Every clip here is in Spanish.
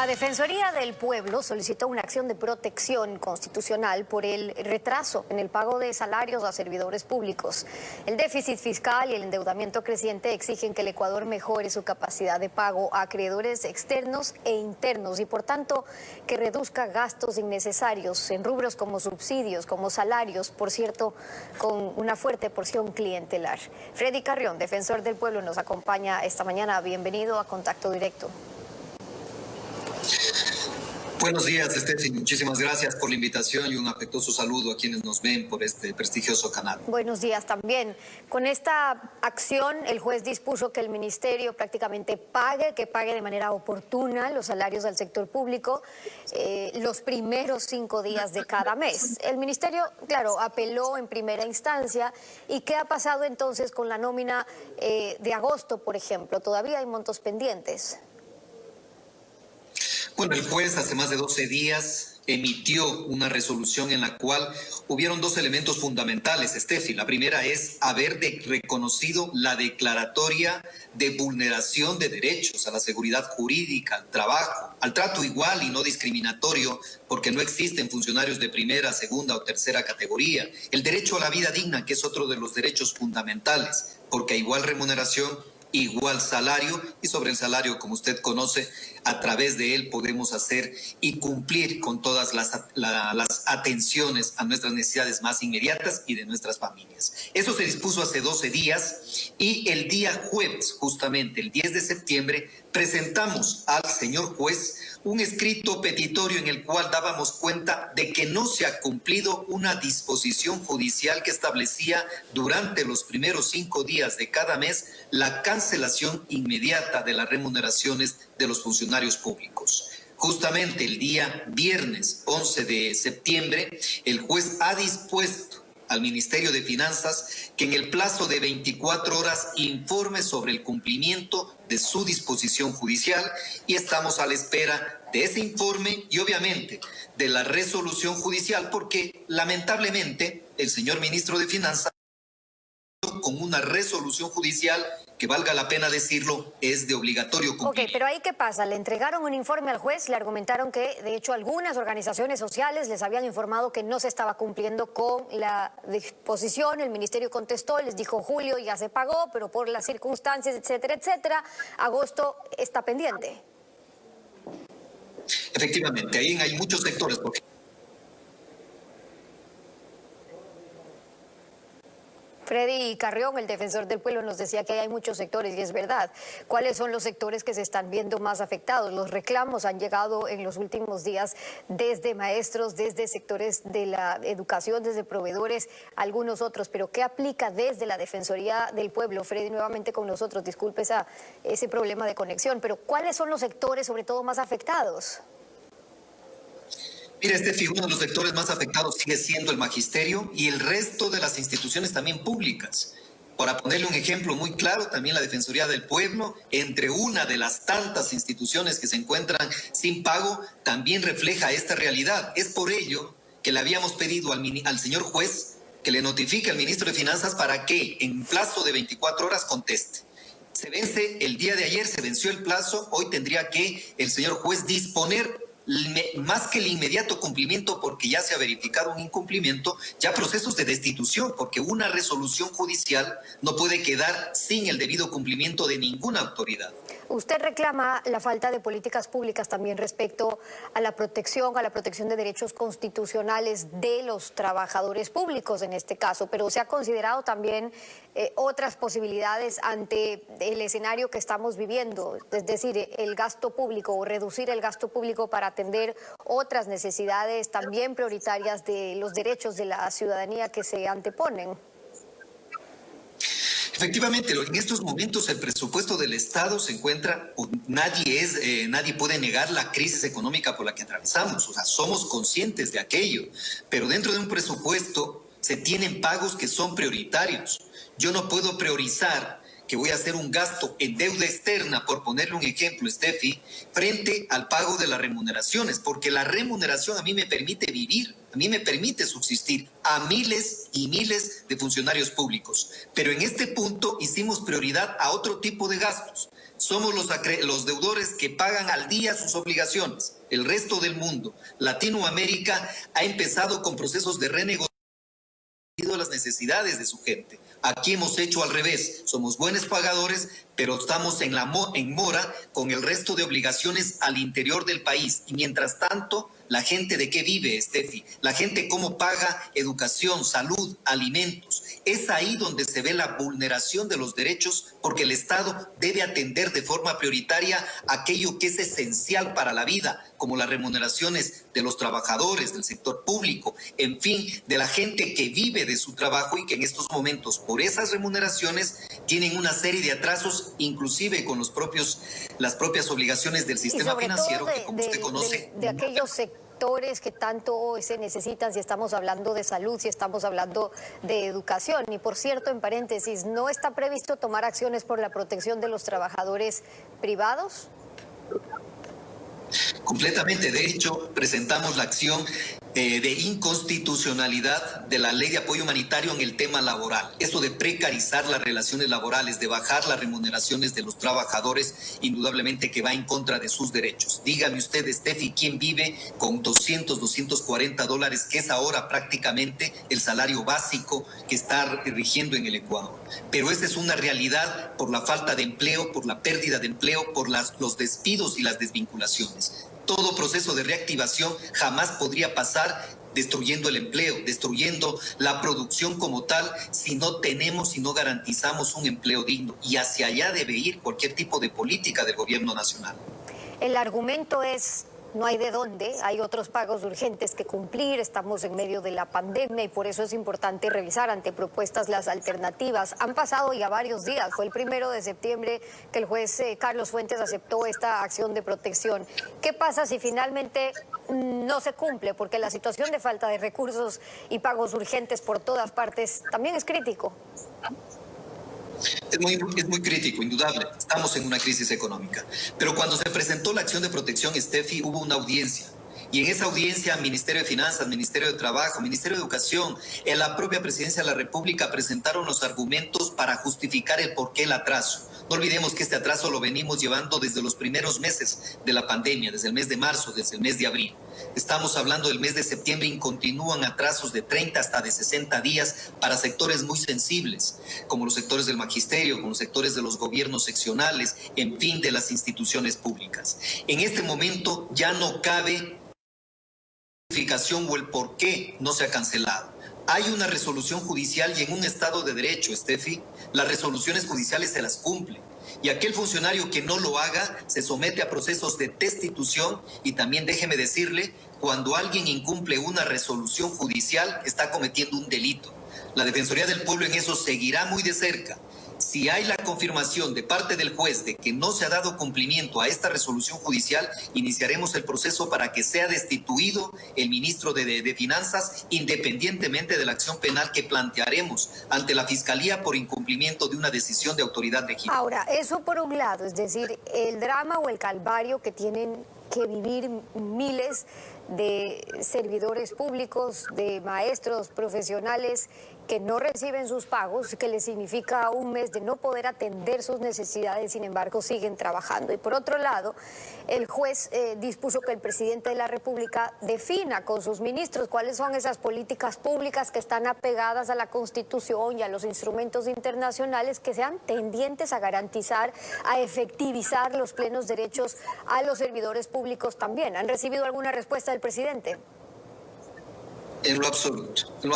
La Defensoría del Pueblo solicitó una acción de protección constitucional por el retraso en el pago de salarios a servidores públicos. El déficit fiscal y el endeudamiento creciente exigen que el Ecuador mejore su capacidad de pago a acreedores externos e internos y, por tanto, que reduzca gastos innecesarios en rubros como subsidios, como salarios, por cierto, con una fuerte porción clientelar. Freddy Carrión, defensor del pueblo, nos acompaña esta mañana. Bienvenido a Contacto Directo. Buenos días, Steffi. Muchísimas gracias por la invitación y un afectuoso saludo a quienes nos ven por este prestigioso canal. Buenos días también. Con esta acción, el juez dispuso que el ministerio prácticamente que pague de manera oportuna los salarios del sector público los primeros 5 días de cada mes. El ministerio, claro, apeló en primera instancia. ¿Y qué ha pasado entonces con la nómina de agosto, por ejemplo? ¿Todavía hay montos pendientes? Bueno, el juez hace más de 12 días emitió una resolución en la cual hubieron 2 elementos fundamentales, Steffi. La primera es haber reconocido la declaratoria de vulneración de derechos a la seguridad jurídica, al trabajo, al trato igual y no discriminatorio, porque no existen funcionarios de primera, segunda o tercera categoría. El derecho a la vida digna, que es otro de los derechos fundamentales, porque a igual remuneración, igual salario, y sobre el salario, como usted conoce, a través de él podemos hacer y cumplir con todas las atenciones a nuestras necesidades más inmediatas y de nuestras familias. Eso se dispuso hace 12 días y el día jueves, justamente el 10 de septiembre, presentamos al señor juez un escrito petitorio en el cual dábamos cuenta de que no se ha cumplido una disposición judicial que establecía durante los primeros 5 días de cada mes la cancelación inmediata de las remuneraciones de los funcionarios públicos. Justamente el día viernes 11 de septiembre, el juez ha dispuesto al Ministerio de Finanzas que en el plazo de 24 horas informe sobre el cumplimiento de su disposición judicial, y estamos a la espera de ese informe y obviamente de la resolución judicial, porque lamentablemente el señor ministro de Finanzas, con una resolución judicial que, valga la pena decirlo, es de obligatorio cumplimiento. Ok, pero ahí ¿qué pasa? Le entregaron un informe al juez, le argumentaron que de hecho algunas organizaciones sociales les habían informado que no se estaba cumpliendo con la disposición. El ministerio contestó, les dijo: julio ya se pagó, pero por las circunstancias, etcétera, etcétera, agosto está pendiente. Efectivamente, ahí hay muchos sectores, porque Freddy Carrión, el defensor del pueblo, nos decía que hay muchos sectores, y es verdad. ¿Cuáles son los sectores que se están viendo más afectados? Los reclamos han llegado en los últimos días desde maestros, desde sectores de la educación, desde proveedores, algunos otros. Pero ¿qué aplica desde la Defensoría del Pueblo? Freddy, nuevamente con nosotros, disculpe ese problema de conexión, pero ¿cuáles son los sectores sobre todo más afectados? Mira, Steffi, uno de los sectores más afectados sigue siendo el magisterio y el resto de las instituciones también públicas. Para ponerle un ejemplo muy claro, también la Defensoría del Pueblo, entre una de las tantas instituciones que se encuentran sin pago, también refleja esta realidad. Es por ello que le habíamos pedido al señor juez que le notifique al ministro de Finanzas para que en plazo de 24 horas conteste. Se vence el día de ayer, se venció el plazo, hoy tendría que el señor juez disponer, más que el inmediato cumplimiento, porque ya se ha verificado un incumplimiento, ya procesos de destitución, porque una resolución judicial no puede quedar sin el debido cumplimiento de ninguna autoridad. Usted reclama la falta de políticas públicas también respecto a la protección de derechos constitucionales de los trabajadores públicos en este caso, pero se ha considerado también otras posibilidades ante el escenario que estamos viviendo, es decir, el gasto público o reducir el gasto público para atender otras necesidades también prioritarias de los derechos de la ciudadanía que se anteponen. Efectivamente, en estos momentos el presupuesto del Estado se encuentra, nadie puede negar la crisis económica por la que atravesamos, o sea, somos conscientes de aquello, pero dentro de un presupuesto se tienen pagos que son prioritarios. Yo no puedo priorizar que voy a hacer un gasto en deuda externa, por ponerle un ejemplo, Steffi, frente al pago de las remuneraciones, porque la remuneración a mí me permite vivir, a mí me permite subsistir a miles y miles de funcionarios públicos. Pero en este punto hicimos prioridad a otro tipo de gastos. Somos los deudores que pagan al día sus obligaciones. El resto del mundo, Latinoamérica, ha empezado con procesos de renegociación a las necesidades de su gente. Aquí hemos hecho al revés, somos buenos pagadores, pero estamos en mora con el resto de obligaciones al interior del país. Y mientras tanto, la gente ¿de qué vive, Steffi? La gente cómo paga educación, salud, alimentos. Es ahí donde se ve la vulneración de los derechos, porque el Estado debe atender de forma prioritaria aquello que es esencial para la vida, como las remuneraciones de los trabajadores del sector público, en fin, de la gente que vive de su trabajo y que en estos momentos, por esas remuneraciones, tienen una serie de atrasos, inclusive con las propias obligaciones del sistema financiero, que como usted conoce... de aquellos sectores que tanto se necesitan, si estamos hablando de salud, si estamos hablando de educación. Y por cierto, en paréntesis, ¿no está previsto tomar acciones por la protección de los trabajadores privados? Completamente. De hecho, presentamos la acción de inconstitucionalidad de la ley de apoyo humanitario en el tema laboral. Eso de precarizar las relaciones laborales, de bajar las remuneraciones de los trabajadores, indudablemente que va en contra de sus derechos. Dígame usted, Steffi, ¿quién vive con $240, que es ahora prácticamente el salario básico que está rigiendo en el Ecuador? Pero esa es una realidad por la falta de empleo, por la pérdida de empleo, por los despidos y las desvinculaciones. Todo proceso de reactivación jamás podría pasar destruyendo el empleo, destruyendo la producción como tal, si no garantizamos un empleo digno. Y hacia allá debe ir cualquier tipo de política del gobierno nacional. El argumento es: no hay de dónde, hay otros pagos urgentes que cumplir, estamos en medio de la pandemia y por eso es importante revisar ante propuestas las alternativas. Han pasado ya varios días, fue el 1 de septiembre que el juez Carlos Fuentes aceptó esta acción de protección. ¿Qué pasa si finalmente no se cumple? Porque la situación de falta de recursos y pagos urgentes por todas partes también es crítico. Es muy crítico, indudable. Estamos en una crisis económica. Pero cuando se presentó la acción de protección, Steffi, hubo una audiencia. Y en esa audiencia, Ministerio de Finanzas, Ministerio de Trabajo, Ministerio de Educación, en la propia Presidencia de la República presentaron los argumentos para justificar el porqué el atraso. No olvidemos que este atraso lo venimos llevando desde los primeros meses de la pandemia, desde el mes de marzo, desde el mes de abril. Estamos hablando del mes de septiembre y continúan atrasos de 30 hasta de 60 días para sectores muy sensibles, como los sectores del magisterio, como los sectores de los gobiernos seccionales, en fin, de las instituciones públicas. En este momento ya no cabe justificación o el por qué no se ha cancelado. Hay una resolución judicial y en un Estado de Derecho, Steffi, las resoluciones judiciales se las cumplen. Y aquel funcionario que no lo haga se somete a procesos de destitución y también déjeme decirle, cuando alguien incumple una resolución judicial está cometiendo un delito. La Defensoría del Pueblo en eso seguirá muy de cerca. Si hay la confirmación de parte del juez de que no se ha dado cumplimiento a esta resolución judicial, iniciaremos el proceso para que sea destituido el ministro de Finanzas, independientemente de la acción penal que plantearemos ante la Fiscalía por incumplimiento de una decisión de autoridad legítima. Ahora, eso por un lado, es decir, el drama o el calvario que tienen que vivir miles de servidores públicos, de maestros, profesionales que no reciben sus pagos, que les significa un mes de no poder atender sus necesidades, sin embargo siguen trabajando. Y por otro lado, el juez dispuso que el presidente de la República defina con sus ministros cuáles son esas políticas públicas que están apegadas a la Constitución y a los instrumentos internacionales que sean tendientes a garantizar, a efectivizar los plenos derechos a los servidores públicos también. ¿Han recibido alguna respuesta del presidente? En lo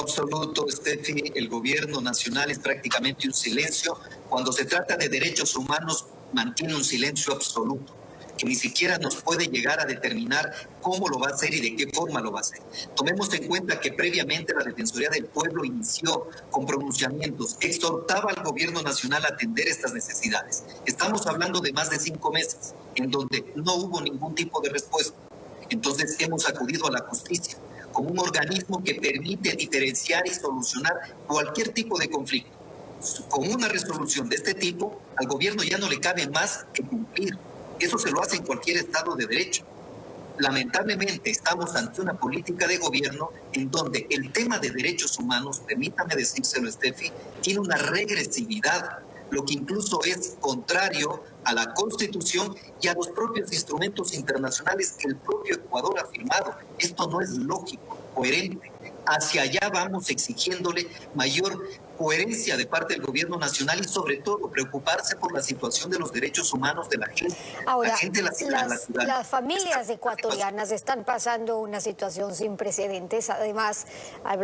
absoluto, Steffi, el gobierno nacional es prácticamente un silencio. Cuando se trata de derechos humanos, mantiene un silencio absoluto, que ni siquiera nos puede llegar a determinar cómo lo va a hacer y de qué forma lo va a hacer. Tomemos en cuenta que previamente la Defensoría del Pueblo inició con pronunciamientos, exhortaba al gobierno nacional a atender estas necesidades. Estamos hablando de más de 5 meses, en donde no hubo ningún tipo de respuesta. Entonces hemos acudido a la justicia como un organismo que permite diferenciar y solucionar cualquier tipo de conflicto. con una resolución de este tipo, al gobierno ya no le cabe más que cumplir. Eso se lo hace en cualquier Estado de Derecho. Lamentablemente estamos ante una política de gobierno en donde el tema de derechos humanos, permítame decírselo, Steffi, tiene una regresividad, lo que incluso es contrario a la Constitución y a los propios instrumentos internacionales que el propio Ecuador ha firmado. Esto no es lógico, coherente. Hacia allá vamos exigiéndole mayor coherencia de parte del gobierno nacional y sobre todo preocuparse por la situación de los derechos humanos de la gente. Ahora, La gente, las familias ecuatorianas están pasando una situación sin precedentes. Además,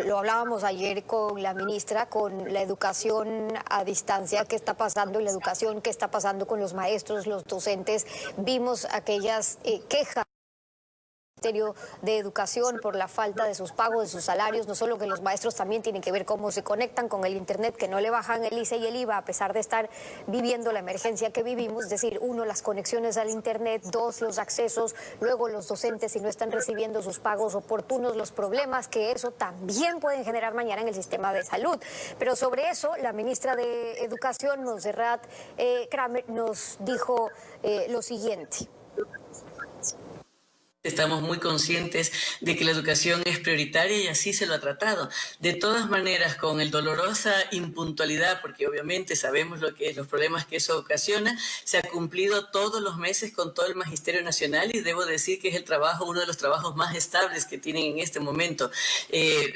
lo hablábamos ayer con la ministra, con la educación a distancia que está pasando y la educación que está pasando con los maestros, los docentes. Vimos aquellas quejas Ministerio de Educación por la falta de sus pagos, de sus salarios, no solo que los maestros también tienen que ver cómo se conectan con el Internet, que no le bajan el ICE y el IVA a pesar de estar viviendo la emergencia que vivimos, es decir, uno, las conexiones al Internet, dos, los accesos, luego los docentes si no están recibiendo sus pagos oportunos, los problemas que eso también pueden generar mañana en el sistema de salud. Pero sobre eso, la ministra de Educación, Montserrat Kramer, nos dijo lo siguiente. Estamos muy conscientes de que la educación es prioritaria y así se lo ha tratado. De todas maneras, con el dolorosa impuntualidad, porque obviamente sabemos los problemas que eso ocasiona, se ha cumplido todos los meses con todo el Magisterio Nacional y debo decir que es uno de los trabajos más estables que tienen en este momento.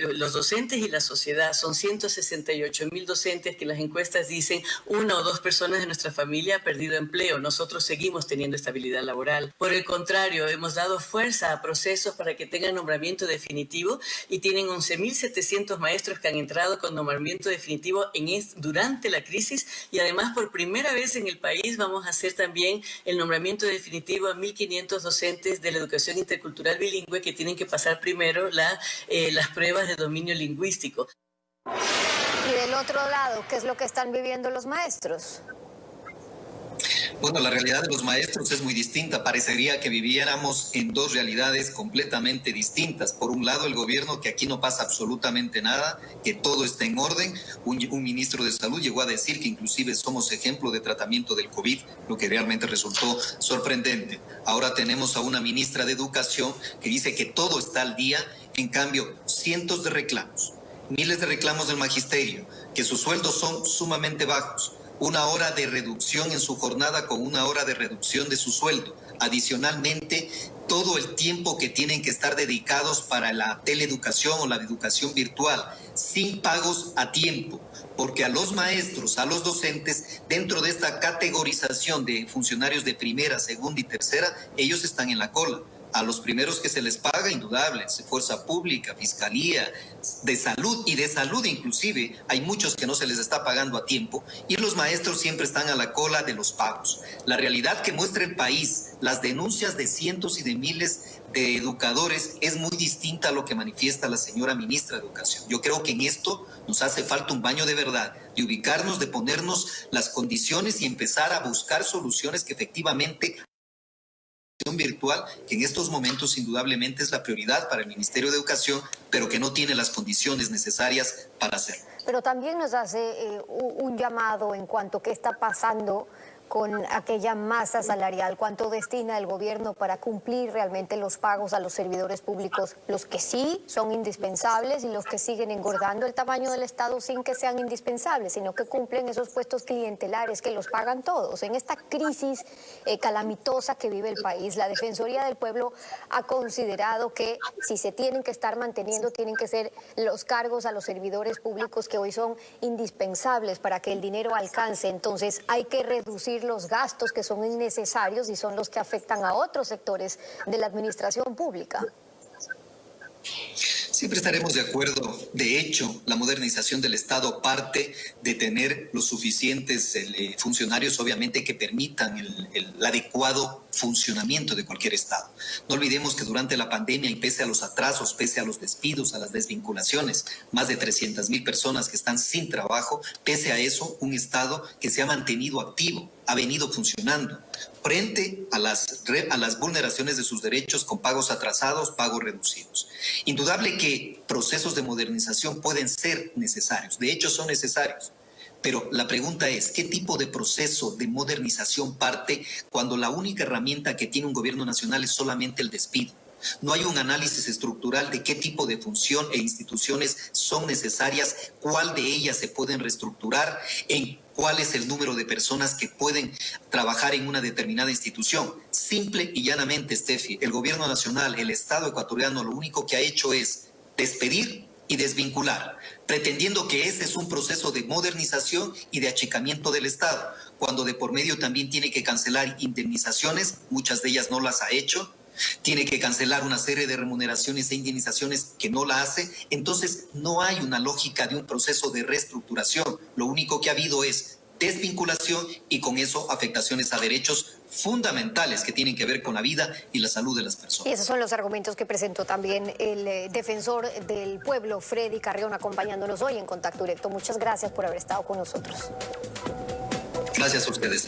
Los docentes y la sociedad, son 168.000 docentes que las encuestas dicen una o dos personas de nuestra familia ha perdido empleo. Nosotros seguimos teniendo estabilidad laboral. Por el contrario, hemos dado fuerza a procesos para que tengan nombramiento definitivo y tienen 11.700 maestros que han entrado con nombramiento definitivo durante la crisis y además por primera vez en el país vamos a hacer también el nombramiento definitivo a 1.500 docentes de la educación intercultural bilingüe que tienen que pasar primero las pruebas de dominio lingüístico. Y del otro lado, ¿qué es lo que están viviendo los maestros? Bueno, la realidad de los maestros es muy distinta. Parecería que viviéramos en dos realidades completamente distintas. Por un lado, el gobierno, que aquí no pasa absolutamente nada, que todo está en orden. Un ministro de Salud llegó a decir que inclusive somos ejemplo de tratamiento del COVID, lo que realmente resultó sorprendente. Ahora tenemos a una ministra de Educación que dice que todo está al día. En cambio, cientos de reclamos, miles de reclamos del magisterio, que sus sueldos son sumamente bajos. 1 hora de reducción en su jornada con 1 hora de reducción de su sueldo. Adicionalmente, todo el tiempo que tienen que estar dedicados para la teleeducación o la educación virtual, sin pagos a tiempo, porque a los maestros, a los docentes, dentro de esta categorización de funcionarios de primera, segunda y tercera, ellos están en la cola. A los primeros que se les paga, indudable, fuerza pública, fiscalía, de salud inclusive, hay muchos que no se les está pagando a tiempo y los maestros siempre están a la cola de los pagos. La realidad que muestra el país, las denuncias de cientos y de miles de educadores es muy distinta a lo que manifiesta la señora ministra de Educación. Yo creo que en esto nos hace falta un baño de verdad, de ubicarnos, de ponernos las condiciones y empezar a buscar soluciones que efectivamente virtual, que en estos momentos indudablemente es la prioridad para el Ministerio de Educación, pero que no tiene las condiciones necesarias para hacerlo. Pero también nos hace un llamado en cuanto a qué está pasando con aquella masa salarial, cuánto destina el gobierno para cumplir realmente los pagos a los servidores públicos, los que sí son indispensables y los que siguen engordando el tamaño del Estado sin que sean indispensables, sino que cumplen esos puestos clientelares que los pagan todos. En esta crisis calamitosa que vive el país, la Defensoría del Pueblo ha considerado que si se tienen que estar manteniendo, tienen que ser los cargos a los servidores públicos que hoy son indispensables para que el dinero alcance. Entonces hay que reducir los gastos que son innecesarios y son los que afectan a otros sectores de la administración pública. Siempre estaremos de acuerdo. De hecho, la modernización del Estado parte de tener los suficientes funcionarios, obviamente, que permitan el adecuado funcionamiento de cualquier Estado. No olvidemos que durante la pandemia y pese a los atrasos, pese a los despidos, a las desvinculaciones, más de 300.000 personas que están sin trabajo, pese a eso, un Estado que se ha mantenido activo, ha venido funcionando frente a las vulneraciones de sus derechos con pagos atrasados, pagos reducidos. Indudable que procesos de modernización pueden ser necesarios, de hecho son necesarios, Pero la pregunta es, ¿qué tipo de proceso de modernización parte cuando la única herramienta que tiene un gobierno nacional es solamente el despido? No hay un análisis estructural de qué tipo de función e instituciones son necesarias, cuál de ellas se pueden reestructurar, en cuál es el número de personas que pueden trabajar en una determinada institución. Simple y llanamente, Steffi, el gobierno nacional, el Estado ecuatoriano, lo único que ha hecho es despedir y desvincular, pretendiendo que ese es un proceso de modernización y de achicamiento del Estado, cuando de por medio también tiene que cancelar indemnizaciones, muchas de ellas no las ha hecho, tiene que cancelar una serie de remuneraciones e indemnizaciones que no la hace. Entonces no hay una lógica de un proceso de reestructuración. Lo único que ha habido es desvinculación y con eso afectaciones a derechos fundamentales que tienen que ver con la vida y la salud de las personas. Y esos son los argumentos que presentó también el defensor del pueblo, Freddy Carrión, acompañándonos hoy en Contacto Directo. Muchas gracias por haber estado con nosotros. Gracias a ustedes.